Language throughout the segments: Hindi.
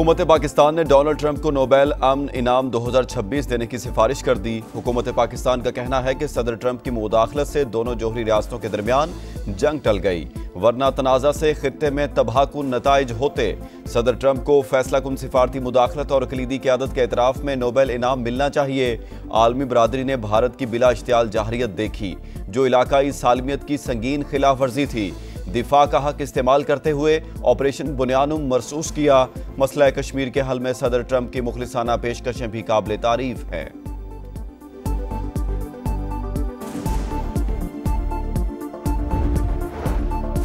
हुकूमत पाकिस्तान ने डोनाल्ड ट्रंप को नोबेल अमन इनाम 2026 देने की सिफारिश कर दी। हुकूमत पाकिस्तान का कहना है कि सदर ट्रंप की मुदाखलत से दोनों जोहरी रियासतों के दरमियान जंग टल गई, वरना तनाज़ा से खित्ते में तबाहकुन नताइज होते। सदर ट्रंप को फैसला कुन सिफारती मुदाखलत और कलीदी क़यादत के एतराफ़ में नोबेल इनाम मिलना चाहिए। आलमी बरादरी ने भारत की बिला इश्तियाल जाहरियत देखी, जो इलाकाई सालमियत की संगीन खिलाफ वर्जी थी। दिफा का हक इस्तेमाल करते हुए ऑपरेशन बुनियानुम मरसूस किया। मसला कश्मीर के हल में सदर ट्रंप की मुखलिसाना पेशकशें भी काबिल तारीफ हैं।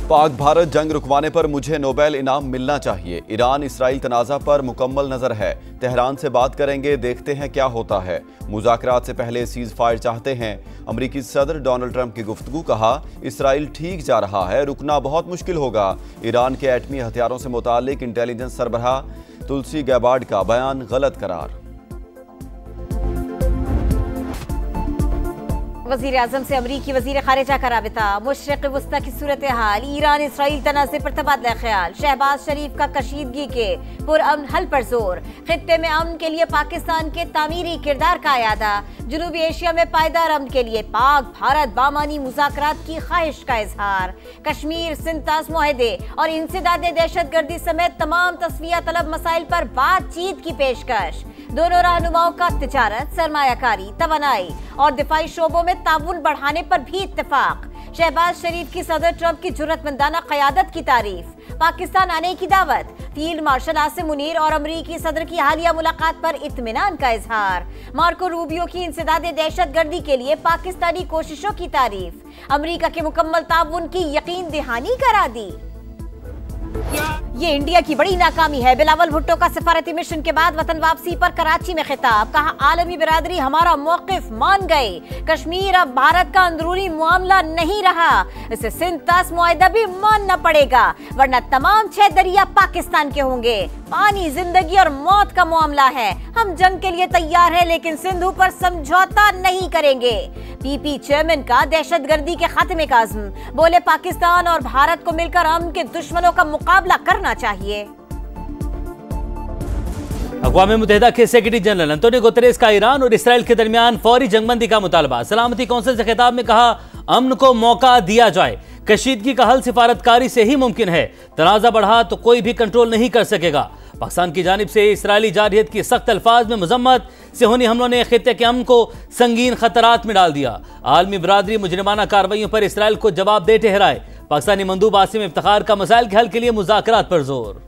पाक भारत जंग रुकवाने पर मुझे नोबेल इनाम मिलना चाहिए। ईरान इसराइल तनाज़ा पर मुकम्मल नजर है। तेहरान से बात करेंगे, देखते हैं क्या होता है। मुज़ाकरात से पहले सीज फायर चाहते हैं। अमरीकी सदर डोनाल्ड ट्रंप की गुफ्तगू, कहा इसराइल ठीक जा रहा है, रुकना बहुत मुश्किल होगा। ईरान के एटमी हथियारों से मुतालिक इंटेलिजेंस सरबराह तुलसी गैबार्ड का बयान गलत करार। वज़ीर आज़म से अमरीकी वज़ीर ख़ारिजा का राबिता। मशरिक़ वस्ता की सूरत हाल, ईरान इसराइल तनाज़े पर तबादला ख्याल। शहबाज शरीफ का कशीदगी के पुरअमन हल पर जोर। खित्ते में अमन के लिए पाकिस्तान के तामीरी किरदार का यादा। जनूबी एशिया में पायदार अमन के लिए पाक भारत बामानी मुज़ाकरात की ख्वाहिश का इजहार। कश्मीर सिंध तास मुआहदे और इंसदाद दहशत गर्दी समेत तमाम तस्वीया तलब मसाइल पर बातचीत की पेशकश। दोनों रहनुमाओं का तिजारत, सरमायाकारी, तवानाई और दिफाई शोबों में ताउन बढ़ाने पर भी इत्तेफाक। शहबाज शरीफ की सदर ट्रंप की जुर्रतमंदाना क़यादत की तारीफ। पाकिस्तान आने की दावत। फील्ड मार्शल आसिम मुनीर और अमरीकी सदर की हालिया मुलाकात पर इत्मीनान का इजहार। मार्को रूबियो की इंसदाद दहशत गर्दी के लिए पाकिस्तानी कोशिशों की तारीफ। अमरीका के मुकम्मल ताउन की यकीन दहानी करा दी। ये इंडिया की बड़ी नाकामी है। बिलावल भुट्टो का सफारती मिशन के बाद वतन वापसी पर कराची में खिताब, कहा आलमी बिरादरी हमारा मौकिफ मान गई। कश्मीर अब भारत का अंदरूनी मामला नहीं रहा, इसे सिंध तास मुआहदा भी मानना पड़ेगा, वरना तमाम 6 दरिया पाकिस्तान के होंगे। पानी जिंदगी और मौत का मामला है। हम जंग के लिए तैयार हैं, लेकिन सिंधु पर समझौता नहीं करेंगे। पीपी चेयरमैन का दहशतगर्दी के खात्मे का अज़्म, बोले पाकिस्तान और भारत को मिलकर अमन के दुश्मनों का मुकाबला करना चाहिए। अक़वाम मुत्तहिदा के सेक्रेटरी जनरल अंतोनियो गुतेरेस का ईरान और इसराइल के दरमियान फौरी जंगबंदी का मुतालबा। सलामती कौंसिल से खिताब में कहा अमन को मौका दिया जाए। कशीदगी का हल सिफारतकारी से ही मुमकिन है। तनाज़ा बढ़ा तो कोई भी कंट्रोल नहीं कर सकेगा। पाकिस्तान की जानिब से इसराइली जारहियत की सख्त अल्फाज में मजम्मत। सेहूनी हमलों ने खित्ते के अमन को संगीन खतरात में डाल दिया। आलमी बरादरी मुजरिमाना कार्रवाइयों पर इसराइल को जवाबदेह ठहराए। पाकिस्तानी मंदूब आसिम इफ्तिखार का मसाइल के हल के लिए मुज़ाकरात पर जोर।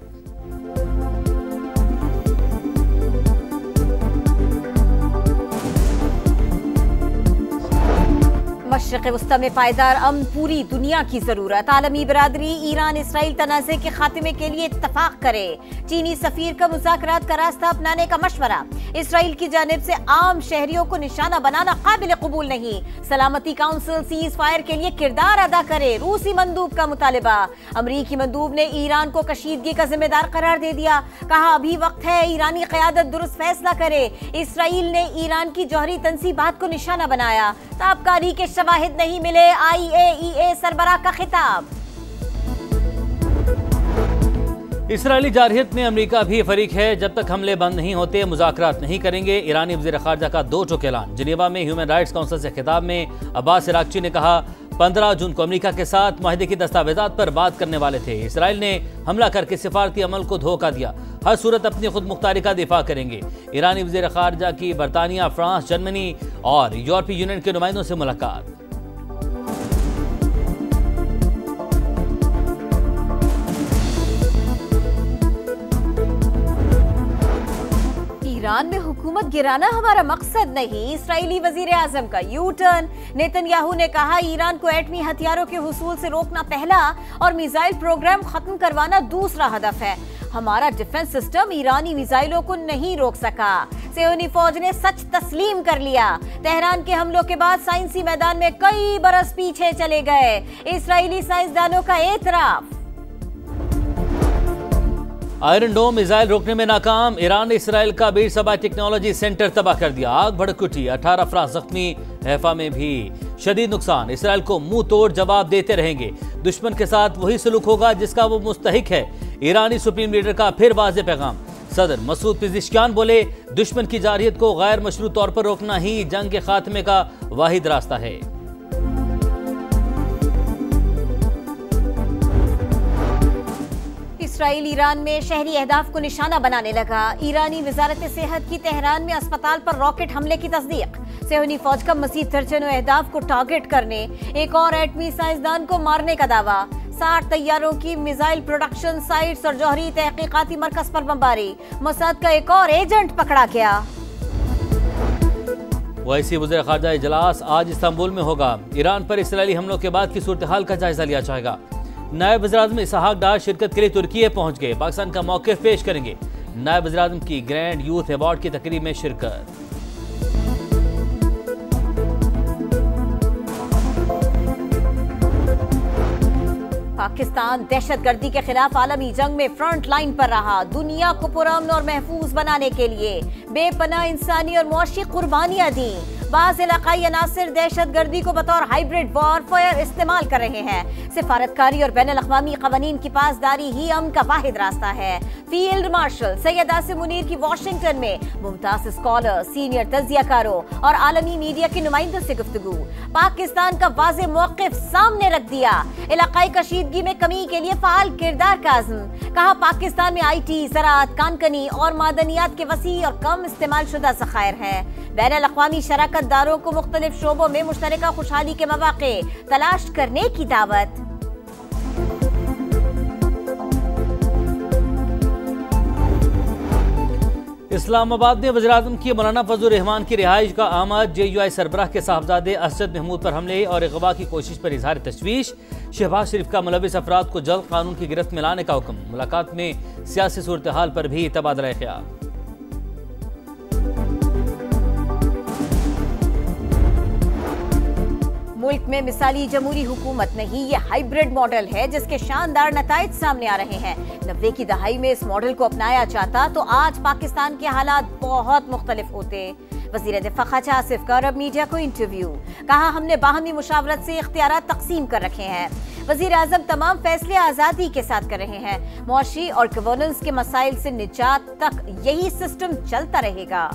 मशरिक़ वस्ता में पायदार अमन पूरी दुनिया की जरूरत। आलमी बरादरी ईरान इसराइल तनाज़े के खात्मे के लिए इत्तफाक करे। चीनी सफीर का मुज़ाकरात का रास्ता अपनाने का मशवरा। इसराइल की जानिब से आम शहरियों को निशाना बनाना काबिल कबूल नहीं। सलामती काउंसिल सीज फायर के लिए किरदार अदा करे। रूसी मंदूब का मुतालिबा। अमरीकी मंदूब ने ईरान को कशीदगी का जिम्मेदार करार दे दिया, कहा अभी वक्त है ईरानी क़यादत दुरुस्त फैसला करे। इसराइल ने ईरान की जौहरी तंसीबात को निशाना बनाया। ताबकारी के शवाहिद नहीं मिले। IAEA सरबराह का खिताब। इसराइली जारहियत में अमेरिका भी फरीक है। जब तक हमले बंद नहीं होते मुज़ाकरात नहीं करेंगे। ईरानी वज़ीर ख़ारिजा का 2 टोक ऐलान। जिनेवा में ह्यूमन राइट्स काउंसिल से खिताब में अब्बास इराक़ची ने कहा 15 जून को अमेरिका के साथ मुआहदे की दस्तावेज़ात पर बात करने वाले थे। इसराइल ने हमला करके सिफारती अमल को धोखा दिया। हर सूरत अपनी खुद मुख्तारी का दिफा करेंगे। ईरानी वज़ीर ख़ारिजा की बरतानिया, फ्रांस, जर्मनी और यूरोपीय यूनियन के नुमाइंदों से मुलाकात। ईरान में हुकूमत गिराना हमारा मकसद नहीं। इसराइली वजीर आजम का यू टर्न। नेतन्याहू ने कहा ईरान को एटमी हथियारों के हुसूल से रोकना पहला और मिसाइल प्रोग्राम खत्म करवाना दूसरा हदफ है। हमारा डिफेंस सिस्टम ईरानी मिसाइलों को नहीं रोक सका। सेहूनी फौज ने सच तस्लीम कर लिया। तेहरान के हमलों के बाद साइंसी मैदान में कई बरस पीछे चले गए। इसराइली साइंसदानों का एतराफ। आयरन डोम मिसाइल रोकने में नाकाम। ईरान ने इसराइल का बीर सबा टेक्नोलॉजी सेंटर तबाह कर दिया। आग भड़क उठी, 18 अफराद जख्मी। हैफा में भी शदीद नुकसान। इसराइल को मुंह तोड़ जवाब देते रहेंगे। दुश्मन के साथ वही सलूक होगा जिसका वो मुस्तहिक है। ईरानी सुप्रीम लीडर का फिर वाज़ेह पैगाम। सदर मसूद पिज़िशकियान बोले, दुश्मन की जारहियत को गैर मशरूत तौर पर रोकना ही जंग के खात्मे का वाहिद रास्ता है। इसराइल ईरान में शहरी अहदाफ को निशाना बनाने लगा। ईरानी वजारत सेहत की तेहरान में अस्पताल पर रॉकेट हमले की तस्दीक। सेहूनी फौज का मजीद दर्जनों अहदाफ को टारगेट करने, एक और एटमी साइंसदान को मारने का दावा। 60 तैयारों की मिसाइल प्रोडक्शन साइट्स और जौहरी तहकीकाती मरकज पर बमबारी। मोसाद का एक और एजेंट पकड़ा गया। वैसी वज़ीर ख़ारजा इजलास आज इस्तांबुल में होगा। ईरान पर इसराइली हमलों के बाद की सूरत हाल का जायजा लिया जाएगा। नायब वज़ीर-ए-आज़म इसहाक डार शिरकत के लिए तुर्की पहुंच गए। पाकिस्तान का मौक़िफ़ पेश करेंगे। नायब वज़ीर-ए-आज़म की ग्रैंड यूथ अवार्ड की तकरीब में शिरकत। पाकिस्तान दहशतगर्दी के खिलाफ आलमी जंग में फ्रंट लाइन पर रहा। दुनिया को पुरअमन और महफूज बनाने के लिए बेपनाह इंसानी और मुआशी कुर्बानियां दी। बाज़ इलाकाई अनासिर दहशतगर्दी को बतौर हाइब्रिड वॉरफेयर इस्तेमाल कर रहे हैं। सिफारतकारी और बैनुल अक़वामी क़वानीन की पासदारी ही अमन का वाहिद रास्ता है। फील्ड मार्शल सैयद आसिम मुनीर की वाशिंगटन में मुमताज स्कॉलर, सीनियर तज्ज़ियाकारों और आलमी मीडिया के नुमाइंदों से गुफ्तगू। पाकिस्तान का वाज़ेह मौक़िफ़ सामने रख दिया। इलाकाई कशीदगी में कमी के लिए फ़ाल किरदार का अज़्म। कहा, पाकिस्तान में IT, ज़राअत, कानकनी और मादनियात के वसी और कम इस्तेमाल शुदा ज़खायर हैं। बैनुल अक़वामी शराकतदारों को मुख्तलिफ शोबों में मुश्तरका खुशहाली के मौक़े तलाश करने की दावत। इस्लामाबाद में वज़ीर-ए-आज़म की मौलाना फजलुर रहमान की रिहाइश का आमद। JUI सरबराह के साहबजादे असद महमूद पर हमले और अगवा की कोशिश पर इजहार तशवीश। शहबाज शरीफ का मुलविस अफराद को जल्द कानून की गिरफ्त में लाने का हुक्म। मुलाकात में सियासी सूरत हाल पर भी तबादला ख्याल। मुल्क में मिसाली जमहूरी हुकूमत नहीं, ये हाइब्रिड मॉडल है जिसके शानदार नताइज सामने आ रहे हैं। 90 की दहाई में इस मॉडल को अपनाया जाता तो आज पाकिस्तान के हालात बहुत मुख्तलिफ होते। वज़ीर दिफ़ा ख़ाजा आसिफ का अरब मीडिया को इंटरव्यू। कहा, हमने बाहमी मुशावरत से इख्तियारात तकसीम कर रखे हैं। वज़ीर आज़म तमाम फैसले आज़ादी के साथ कर रहे हैं। मुआशी और गवर्नेंस के मसाइल से निजात तक यही सिस्टम चलता रहेगा।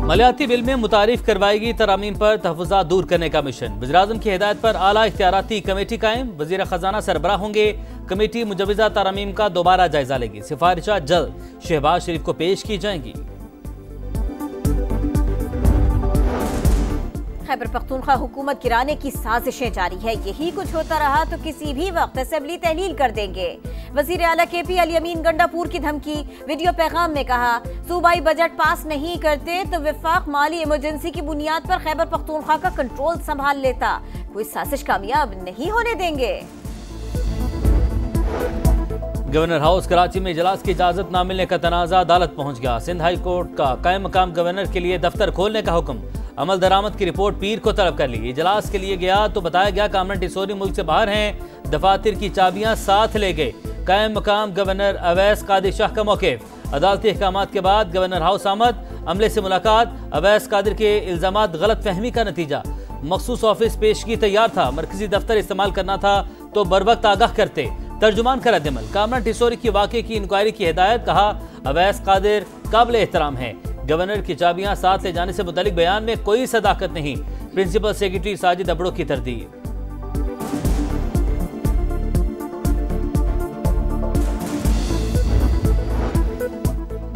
मलियाती बिल में मुतारिफ करवाएगी तरामीम पर तहफ़्फ़ुज़ात दूर करने का मिशन। वज़ीर-ए-आज़म की हिदायत पर आला इख्तियाराती कमेटी कायम। वज़ीर ख़जाना सरबराह होंगे। कमेटी मुजवज़ा तरामीम का दोबारा जायजा लेगी। सिफारिशात जल्द शहबाज शरीफ को पेश की जाएंगी। खैबर पख्तूनख्वा हुकूमत गिराने की साजिशें जारी है। यही कुछ होता रहा तो किसी भी वक्त असेंबली तहलील कर देंगे। वज़ीर आला KP अली अमीन गंडापुर की धमकी। वीडियो पैगाम में कहा, सूबाई बजट पास नहीं करते तो विफाक माली इमरजेंसी की बुनियाद पर खैबर पख्तूनख्वा का कंट्रोल संभाल लेता। कोई साजिश कामयाब नहीं होने देंगे। गवर्नर हाउस कराची में इजलास की इजाजत न मिलने का तनाज़ा अदालत पहुंच गया। सिंध हाई कोर्ट का कायम मकाम गवर्नर के लिए दफ्तर खोलने का हुक्म। अमल दरामद की रिपोर्ट पीर को तलब कर ली। इजलास के लिए गया तो बताया गया कामरान टिसोरी मुल्क से बाहर हैं। दफातर की चाबियां साथ ले गए। कायम मकाम गवर्नर अवैस कादिर शाह का मौक़िफ़। अदालती अहकामात के बाद गवर्नर हाउस आमद। अमले से मुलाकात। अवैस कादिर के इल्ज़ामात गलत फहमी का नतीजा। मखसूस ऑफिस पेशगी तैयार था, मरकजी दफ्तर इस्तेमाल करना था तो बर वक्त आगाह करते। तर्जुमान का रद्दमल। कामरान टिसोरी की वाक़े की इंक्वायरी की हिदायत। कहा, अवैस कादिर काबिल एहतराम है। गवर्नर की चाबियां साथ ले जाने से मुतालिक बयान में कोई सदाकत नहीं। प्रिंसिपल सेक्रेटरी साजिद अबड़ो की तरदीद।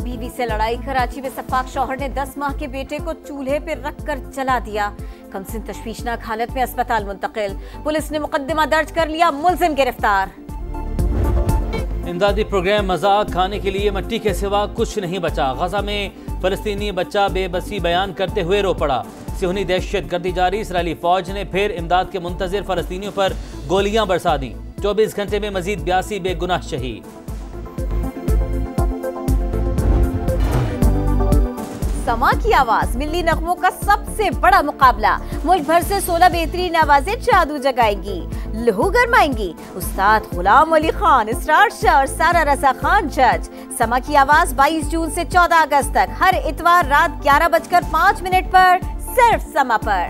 बीवी से लड़ाई। कराची में सफाक शौहर ने 10 माह के बेटे को चूल्हे पर रखकर जला दिया। कमसिन तशवीशनाक हालत में अस्पताल मुंतकिल। पुलिस ने मुकदमा दर्ज कर लिया। मुलजिम गिरफ्तार। इमदादी प्रोग्राम मजाक खाने के लिए मट्टी के सिवा कुछ नहीं बचा। गजा में फलस्तीनी बच्चा बेबसी बयान करते हुए रो पड़ा। सिहनी दहशत गर्दी जारी। इसराइली फौज ने फिर इमदाद के मुंतजिर फलस्तीनियों पर गोलियां बरसा दी। 24 घंटे में मजीद 82 बेगुनाह शहीद। समा की आवाज मिली नगमों का सबसे बड़ा मुकाबला। मुल्क भर से 16 बेहतरीन आवाजें जादू जगाएंगी, लहू गरमाएंगी। उस्ताद गुलाम अली खान, इसरार शाह और सारा रजा खान जज। समा की आवाज 22 जून से 14 अगस्त तक हर इतवार रात 11:05 पर सिर्फ समा पर।